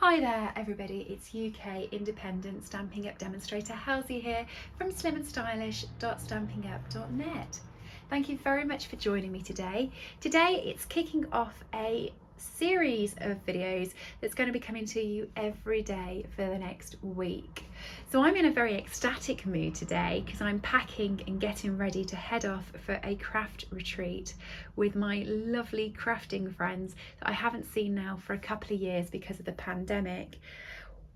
Hi there everybody, it's UK independent Stampin' Up demonstrator Halsey here from SlimmandStylish.stampinup.net. Thank you very much for joining me today. Today it's kicking off a series of videos that's going to be coming to you every day for the next week. So I'm in a very ecstatic mood today because I'm packing and getting ready to head off for a craft retreat with my lovely crafting friends that I haven't seen now for a couple of years because of the pandemic.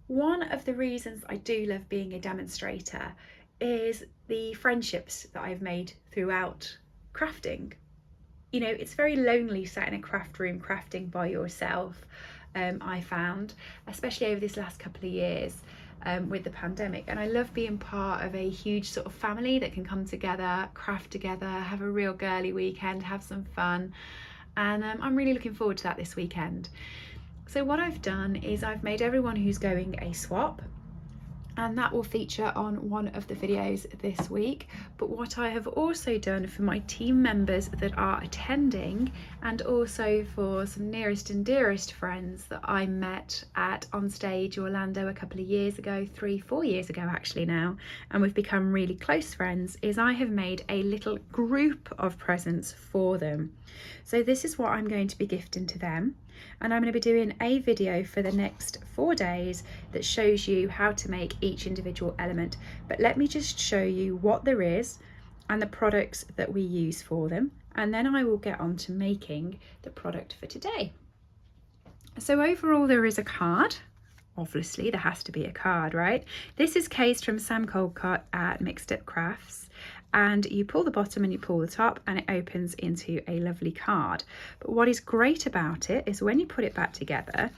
One of the reasons I do love being a demonstrator is the friendships that I've made throughout crafting. You know, it's very lonely sat in a craft room crafting by yourself, I found, especially over this last couple of years with the pandemic. And I love being part of a huge sort of family that can come together, craft together, have a real girly weekend, have some fun. And I'm really looking forward to that this weekend. So what I've done is I've made everyone who's going a swap, and that will feature on one of the videos this week. But what I have also done for my team members that are attending, and also for some nearest and dearest friends that I met at On Stage Orlando a couple of years ago, 3-4 years ago actually now, and we've become really close friends, is I have made a little group of presents for them. So this is what I'm going to be gifting to them. And I'm going to be doing a video for the next 4 days that shows you how to make each individual element. But let me just show you what there is and the products that we use for them, and then I will get on to making the product for today. So overall there is a card. Obviously there has to be a card, right? This is cased from Sam Colcott at Mixed Up Crafts, and you pull the bottom and you pull the top and it opens into a lovely card. But what is great about it is when you put it back together,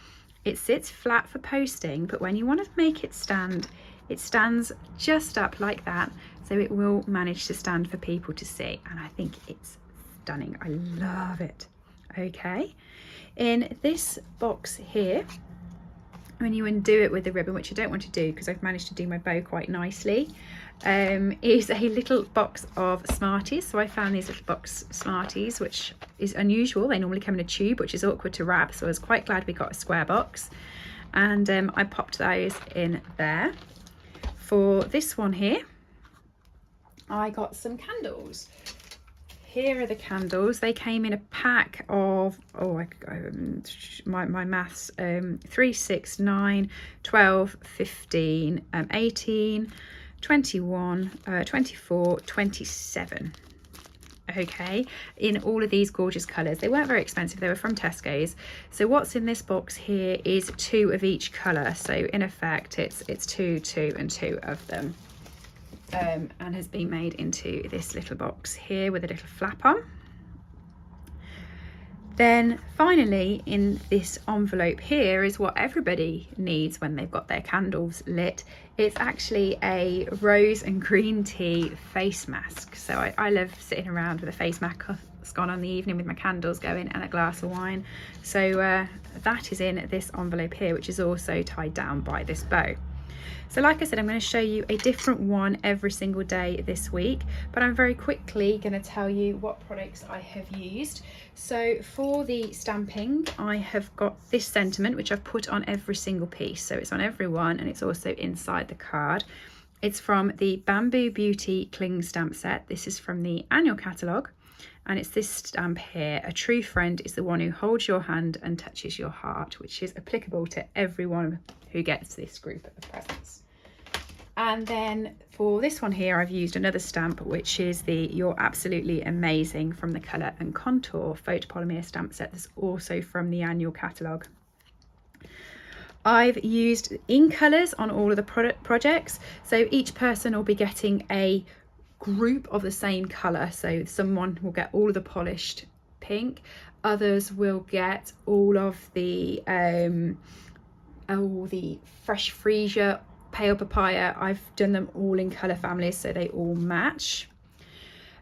it sits flat for posting, but when you want to make it stand, it stands just up like that, so it will manage to stand for people to see, and I think it's stunning. I love it. Okay, in this box here, when you undo it with the ribbon, which I don't want to do because I've managed to do my bow quite nicely, is a little box of Smarties. So I found these little box Smarties, which is unusual. They normally come in a tube, which is awkward to wrap, so I was quite glad we got a square box, and I popped those in there. For this one here, I got some candles. Here are the candles. They came in a pack of, my maths, 3, 6, 9, 12, 15, 18, 21, 24, 27. Okay, in all of these gorgeous colours. They weren't very expensive, they were from Tesco's. So what's in this box here is 2 of each colour. So in effect it's 2, 2 and 2 of them. And has been made into this little box here with a little flap on. Then finally in this envelope here is what everybody needs when they've got their candles lit. It's actually a rose and green tea face mask. So I love sitting around with a face mask on in the evening with my candles going and a glass of wine. So that is in this envelope here, which is also tied down by this bow. So like I said, I'm going to show you a different one every single day this week, but I'm very quickly going to tell you what products I have used. So for the stamping, I have got this sentiment, which I've put on every single piece. So it's on every one and it's also inside the card. It's from the Bamboo Beauty Cling Stamp Set. This is from the annual catalogue. And it's this stamp here: a true friend is the one who holds your hand and touches your heart, which is applicable to everyone who gets this group of presents. And then for this one here, I've used another stamp, which is the You're Absolutely Amazing from the Colour and Contour Photopolymer stamp set. That's also from the annual catalogue. I've used in colours on all of the projects, so each person will be getting a group of the same colour. So someone will get all of the polished pink, others will get all of the fresh freesia, pale papaya. I've done them all in colour families so they all match.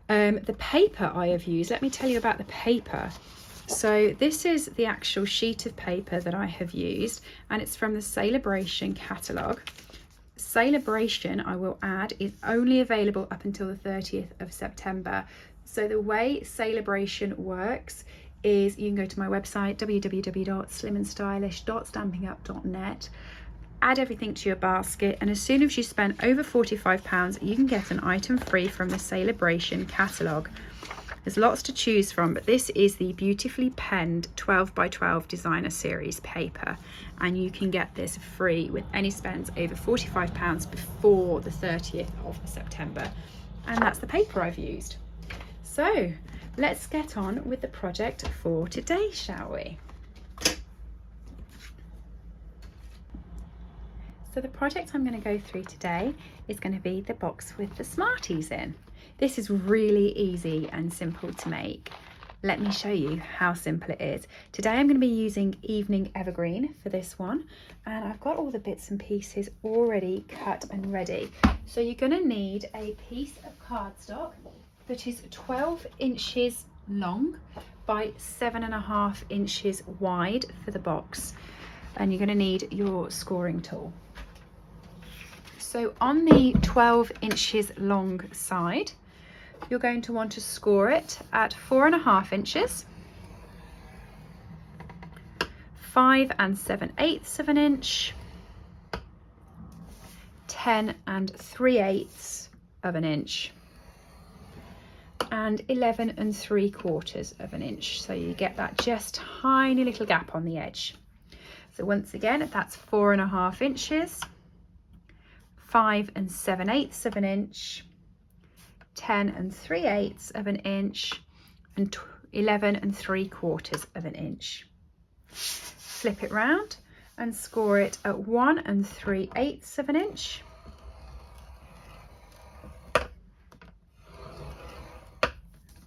The paper I have used, let me tell you about the paper. So this is the actual sheet of paper that I have used, and it's from the Celebration catalogue. Celebration, I will add, is only available up until the 30th of September. So the way Celebration works is you can go to my website, www.slimmandstylish.stampinup.net, add everything to your basket, and as soon as you spend over £45, you can get an item free from the Celebration catalogue. There's lots to choose from, but this is the beautifully penned 12 by 12 designer series paper, and you can get this free with any spends over £45 before the 30th of September. And that's the paper I've used. So let's get on with the project for today, shall we? So the project I'm going to go through today is going to be the box with the Smarties in. This is really easy and simple to make. Let me show you how simple it is. Today I'm going to be using Evening Evergreen for this one, and I've got all the bits and pieces already cut and ready. So you're going to need a piece of cardstock that is 12 inches long by 7.5 inches wide for the box, and you're going to need your scoring tool. So on the 12 inches long side, you're going to want to score it at 4.5 inches, 5 7/8 of an inch, 10 3/8 of an inch, and 11 3/4 of an inch. So you get that just tiny little gap on the edge. So once again, that's 4.5 inches, 5 7/8 of an inch, 10 3/8 of an inch, and 11 3/4 of an inch. Flip it round and score it at 1 3/8 of an inch,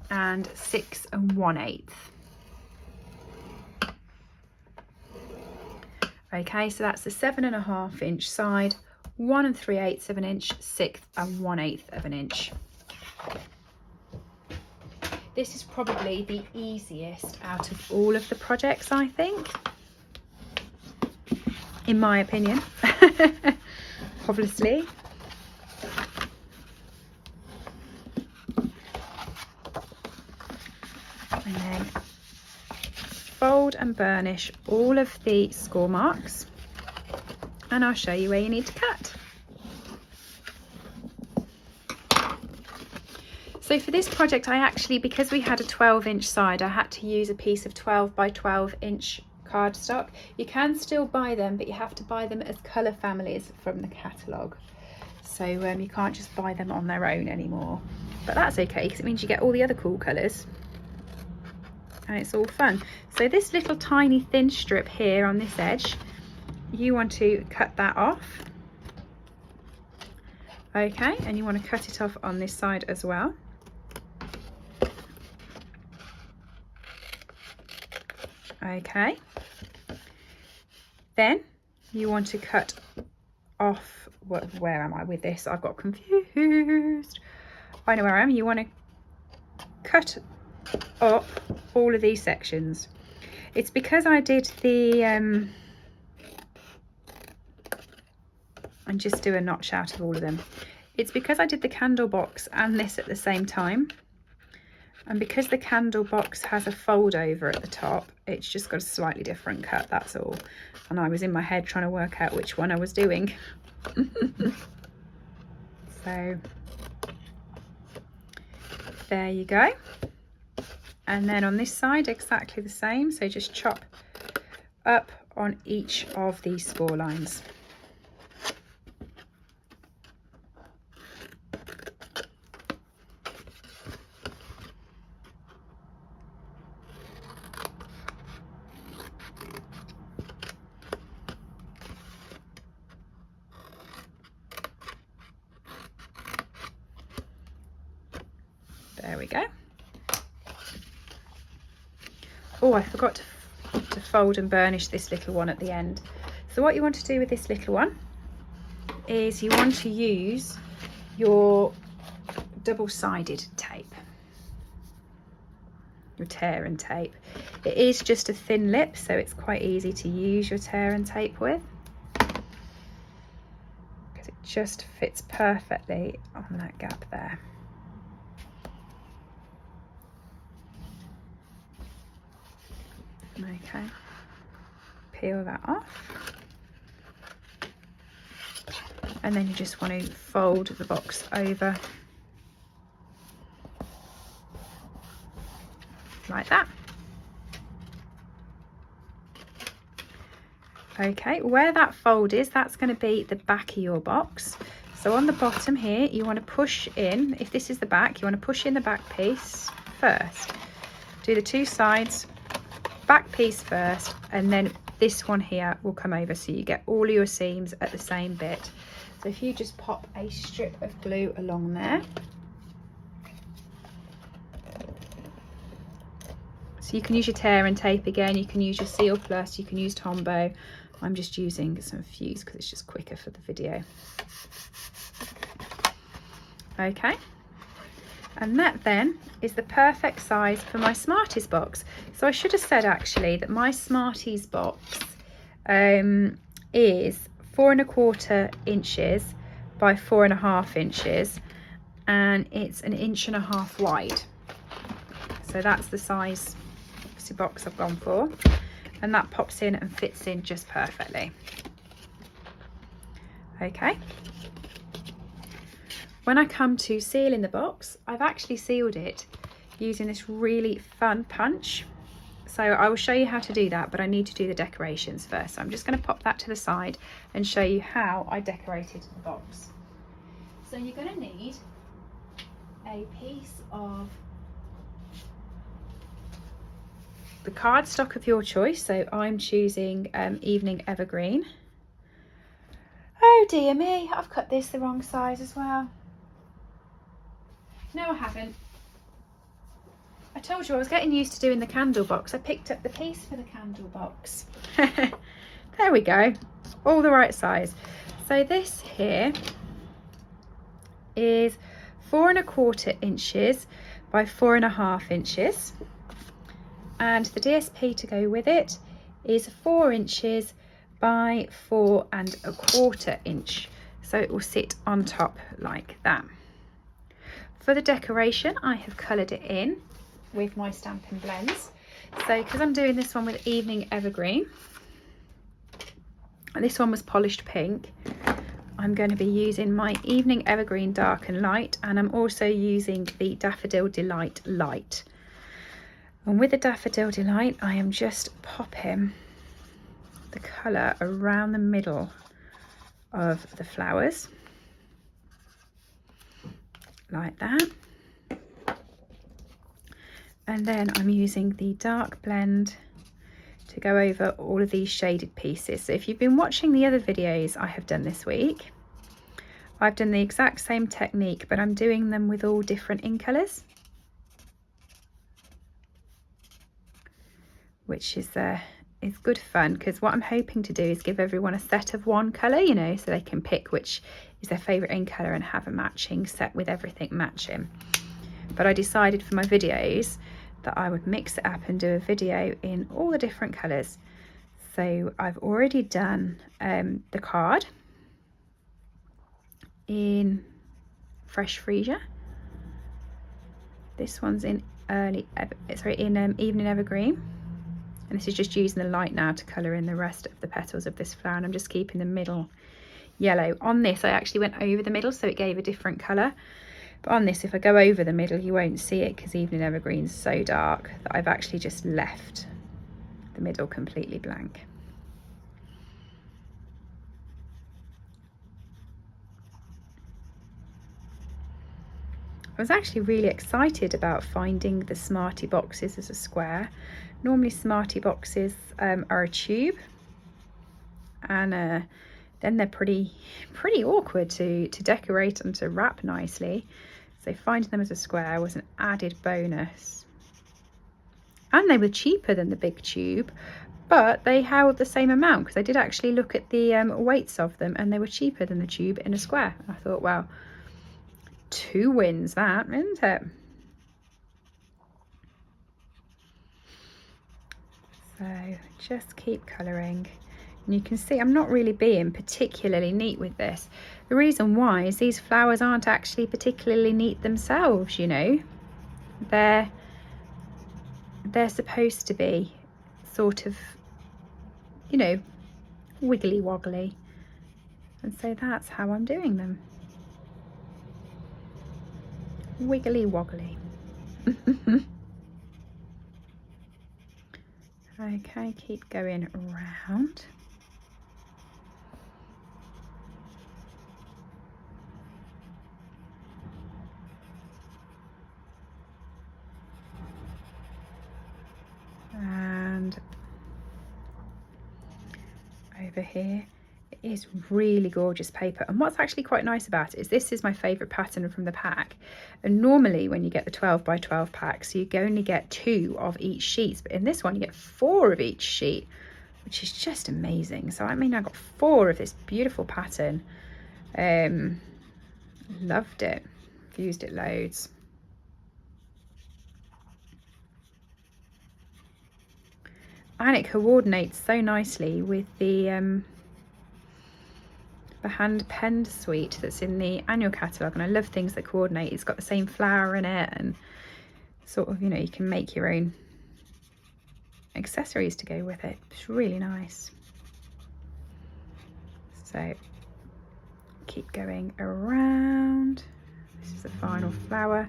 and 6 1/8. Okay, so that's the 7.5 inch side, 1 3/8 of an inch, 6 1/8 of an inch. This is probably the easiest out of all of the projects, I think, in my opinion, obviously. And then fold and burnish all of the score marks, and I'll show you where you need to cut. So for this project, I actually, because we had a 12-inch side, I had to use a piece of 12 by 12 inch cardstock. You can still buy them, but you have to buy them as colour families from the catalogue. So you can't just buy them on their own anymore. But that's okay, because it means you get all the other cool colours. And it's all fun. So this little tiny thin strip here on this edge, you want to cut that off. Okay, and you want to cut it off on this side as well. Okay, then you want to cut off, where am I with this? I've got confused. I know where I am. You want to cut up all of these sections. It's because I did the, and just do a notch out of all of them. It's because I did the candle box and this at the same time. And because the candle box has a fold over at the top, it's just got a slightly different cut, that's all. And I was in my head trying to work out which one I was doing. So there you go. And then on this side, exactly the same. So just chop up on each of these score lines. There we go. Oh, I forgot to fold and burnish this little one at the end. So what you want to do with this little one is you want to use your double-sided tape, your tear and tape. It is just a thin lip, so it's quite easy to use your tear and tape with, because it just fits perfectly on that gap there. Okay, peel that off. And then you just want to fold the box over like that. Okay, where that fold is, that's going to be the back of your box. So on the bottom here, you want to push in, if this is the back, you want to push in the back piece first. Do the two sides, back piece first, and then this one here will come over, so you get all your seams at the same bit. So if you just pop a strip of glue along there. So you can use your tear and tape again, you can use your Seal Plus, you can use Tombow. I'm just using some fuse because it's just quicker for the video. Okay, and that then is the perfect size for my Smarties box. So I should have said actually that my Smarties box is 4¼ inches by 4½ inches, and it's 1½ inches wide. So that's the size box I've gone for, and that pops in and fits in just perfectly. Okay, when I come to sealing the box, I've actually sealed it using this really fun punch. So I will show you how to do that, but I need to do the decorations first. So I'm just going to pop that to the side and show you how I decorated the box. So you're going to need a piece of the cardstock of your choice. So I'm choosing Evening Evergreen. Oh dear me, I've cut this the wrong size as well. No, I haven't. I told you I was getting used to doing the candle box. I picked up the piece for the candle box. There we go, all the right size. So this here is 4¼ inches by 4½ inches, and the DSP to go with it is 4 inches by 4¼ inch, so it will sit on top like that. For the decoration, I have coloured it in with my Stampin' blends. So because I'm doing this one with Evening Evergreen, and this one was polished pink, I'm going to be using my Evening Evergreen Dark and Light, and I'm also using the Daffodil Delight Light. And with the Daffodil Delight, I am just popping the colour around the middle of the flowers like that. And then I'm using the dark blend to go over all of these shaded pieces. So if you've been watching the other videos I have done this week, I've done the exact same technique, but I'm doing them with all different ink colours, which is good fun, because what I'm hoping to do is give everyone a set of one colour, you know, so they can pick which is their favourite ink colour and have a matching set with everything matching. But I decided for my videos that I would mix it up and do a video in all the different colours. So I've already done the card in Fresh Freesia. This one's in Evening Evergreen. And this is just using the light now to colour in the rest of the petals of this flower, and I'm just keeping the middle yellow. On this I actually went over the middle, so it gave a different colour. But on this, if I go over the middle, you won't see it because Evening Evergreen's so dark that I've actually just left the middle completely blank. I was actually really excited about finding the Smartie boxes as a square. Normally Smartie boxes are a tube, and then they're pretty awkward to decorate and to wrap nicely. So finding them as a square was an added bonus. And they were cheaper than the big tube, but they held the same amount, because I did actually look at the weights of them, and they were cheaper than the tube in a square. I thought, well, 2 wins that, isn't it? So just keep colouring. And you can see I'm not really being particularly neat with this. The reason why is these flowers aren't actually particularly neat themselves, you know. They're supposed to be sort of, you know, wiggly woggly. And so that's how I'm doing them. Wiggly woggly. Okay, keep going around. And over here. It is really gorgeous paper, and what's actually quite nice about it is this is my favourite pattern from the pack, and normally when you get the 12 by 12 packs you only get 2 of each sheet, but in this one you get 4 of each sheet, which is just amazing. So I mean, I got 4 of this beautiful pattern. Loved it. I've used it loads. And it coordinates so nicely with the hand penned suite that's in the annual catalogue, and I love things that coordinate. It's got the same flower in it, and sort of, you know, you can make your own accessories to go with it. It's really nice. So keep going around. This is the final flower.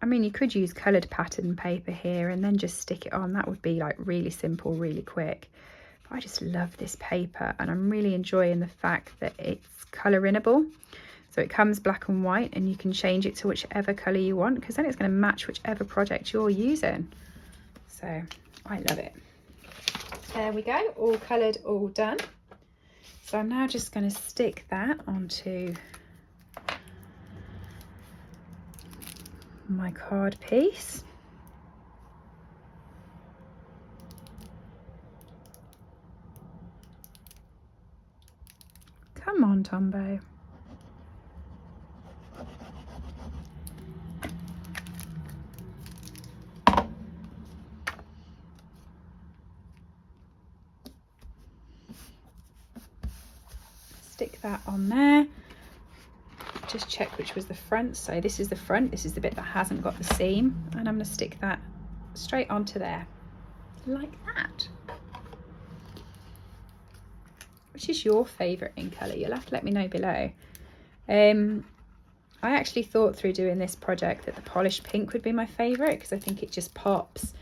I mean, you could use coloured pattern paper here and then just stick it on. That would be like really simple, really quick. But I just love this paper, and I'm really enjoying the fact that it's colour-innable. So it comes black and white, and you can change it to whichever colour you want, because then it's going to match whichever project you're using. So I love it. There we go, all coloured, all done. So I'm now just going to stick that onto my card piece. Come on, Tombo. Stick that on there. Just check which was the front. So this is the front, this is the bit that hasn't got the seam, and I'm going to stick that straight onto there like that. Which is your favourite in colour? You'll have to let me know below. I actually thought through doing this project that the polished pink would be my favourite, because I think it just pops,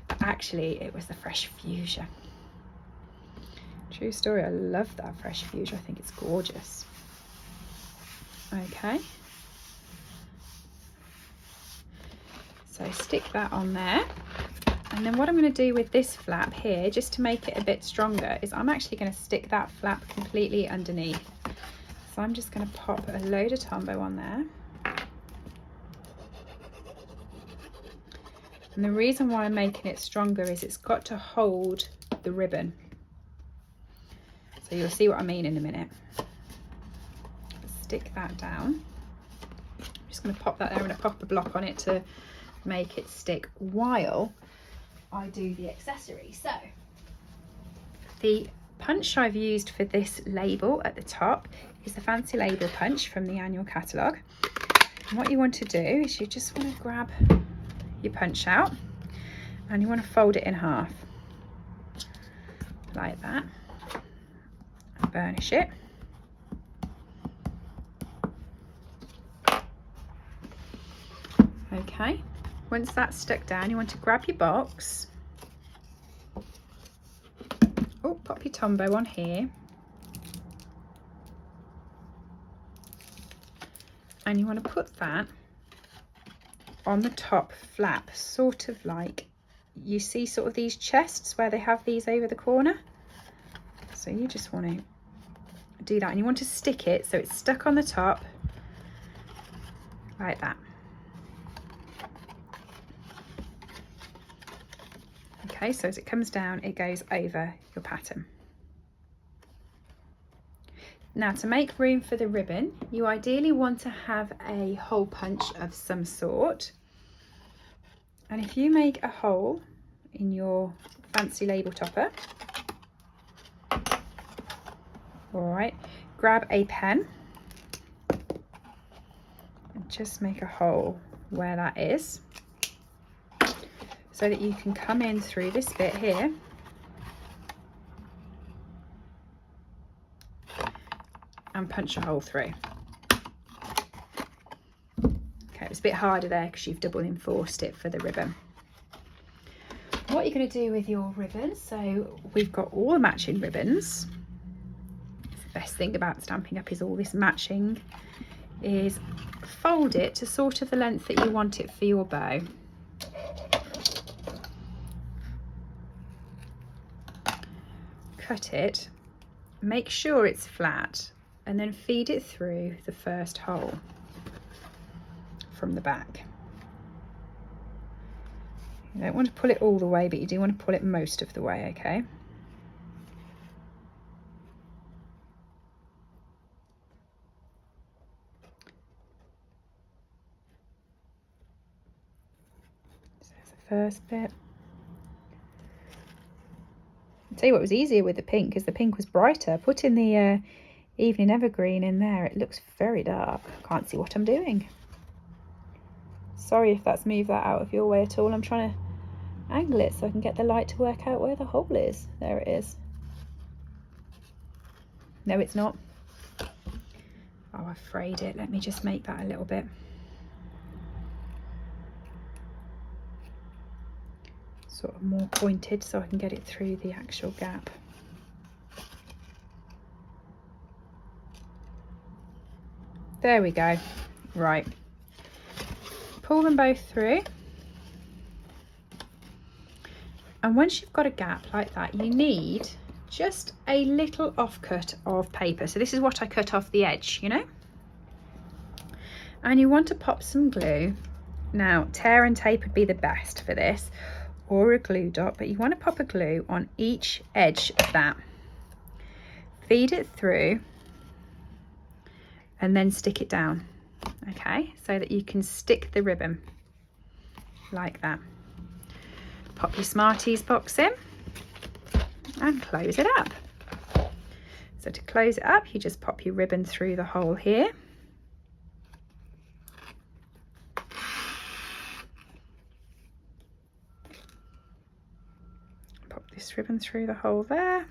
but actually it was the fresh fuchsia. True story, I love that fresh fuchsia. I think it's gorgeous. Okay, so stick that on there, and then what I'm going to do with this flap here, just to make it a bit stronger, is I'm actually going to stick that flap completely underneath. So I'm just going to pop a load of Tombow on there. And the reason why I'm making it stronger is it's got to hold the ribbon. So you'll see what I mean in a minute. Stick that down. I'm just going to pop that there. I'm going to pop a block on it to make it stick while I do the accessory. So the punch I've used for this label at the top is the Fancy Label punch from the annual catalogue. And what you want to do is you just want to grab your punch out and you want to fold it in half like that and burnish it. Okay, once that's stuck down, you want to grab your box. Oh, pop your Tombow on here. And you want to put that on the top flap, sort of like, you see sort of these chests where they have these over the corner. So you just want to do that, and you want to stick it so it's stuck on the top like that. Okay, so as it comes down, it goes over your pattern. Now, to make room for the ribbon, you ideally want to have a hole punch of some sort. And if you make a hole in your Fancy Label topper, all right, grab a pen and just make a hole where that is, so that you can come in through this bit here and punch a hole through. Okay, it was a bit harder there because you've double enforced it for the ribbon. What you're going to do with your ribbon, so we've got all the matching ribbons. The best thing about Stampin' Up is all this matching, is fold it to sort of the length that you want it for your bow. Cut it, make sure it's flat, and then feed it through the first hole from the back. You don't want to pull it all the way, but you do want to pull it most of the way, okay? So there's the first bit. I'll tell you what was easier with the pink, because the pink was brighter. Put in the evening evergreen in there, it looks very dark. Can't see what I'm doing. Sorry if that's moved that out of your way at all. I'm trying to angle it so I can get the light to work out where the hole is. There it is. No, it's not. Oh, I frayed it. Let me just make that a little bit. Sort of more pointed so I can get it through the actual gap. There we go. Right. Pull them both through. And once you've got a gap like that, you need just a little offcut of paper. So this is what I cut off the edge, you know. And you want to pop some glue. Now, tear and tape would be the best for this, or a glue dot, but you want to pop a glue on each edge of that. Feed it through and then stick it down, okay, so that you can stick the ribbon like that. Pop your Smarties box in and close it up. So to close it up, you just pop your ribbon through the hole here. Pop this ribbon through the hole there.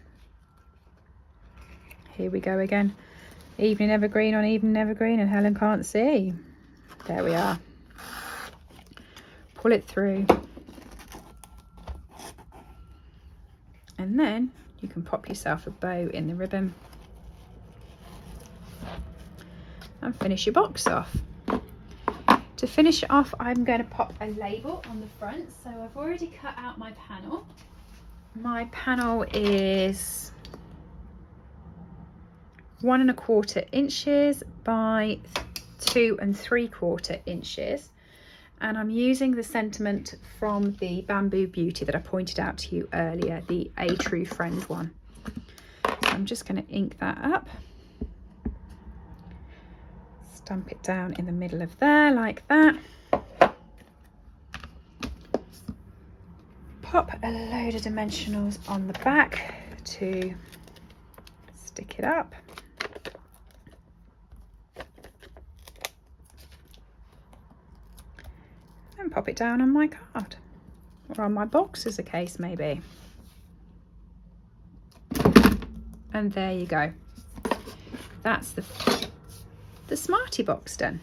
Here we go again. Evening evergreen on evening evergreen, and Helen can't see. There we are. Pull it through. And then you can pop yourself a bow in the ribbon and finish your box off. To finish it off, I'm going to pop a label on the front. So I've already cut out my panel. My panel is 1 1/4 inches by 2 3/4 inches. And I'm using the sentiment from the Bamboo Beauty that I pointed out to you earlier, the A True Friend one. So I'm just going to ink that up. Stamp it down in the middle of there like that. Pop a load of dimensionals on the back to stick it up. And pop it down on my card, or on my box as the case may be. And there you go. That's the Smartie box done.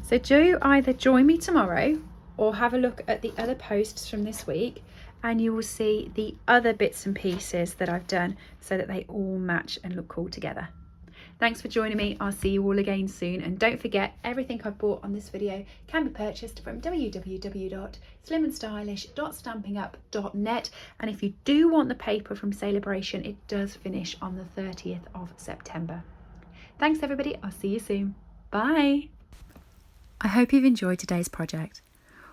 So do either join me tomorrow or have a look at the other posts from this week, and you will see the other bits and pieces that I've done so that they all match and look cool together. Thanks for joining me. I'll see you all again soon. And don't forget, everything I've bought on this video can be purchased from www.SlimmandStylish.stampinup.net. And if you do want the paper from Celebration, it does finish on the 30th of September. Thanks everybody. I'll see you soon. Bye. I hope you've enjoyed today's project.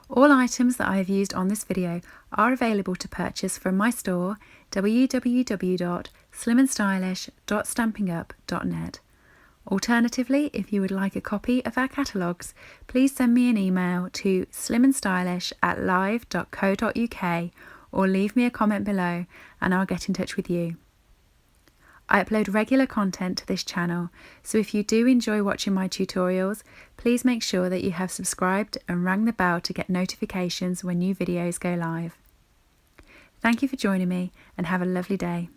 All items that I have used on this video are available to purchase from my store, www.SlimmandStylish.stampinup.net. Alternatively, if you would like a copy of our catalogues, please send me an email to slimandstylish@live.co.uk or leave me a comment below and I'll get in touch with you. I upload regular content to this channel, so if you do enjoy watching my tutorials, please make sure that you have subscribed and rang the bell to get notifications when new videos go live. Thank you for joining me and have a lovely day.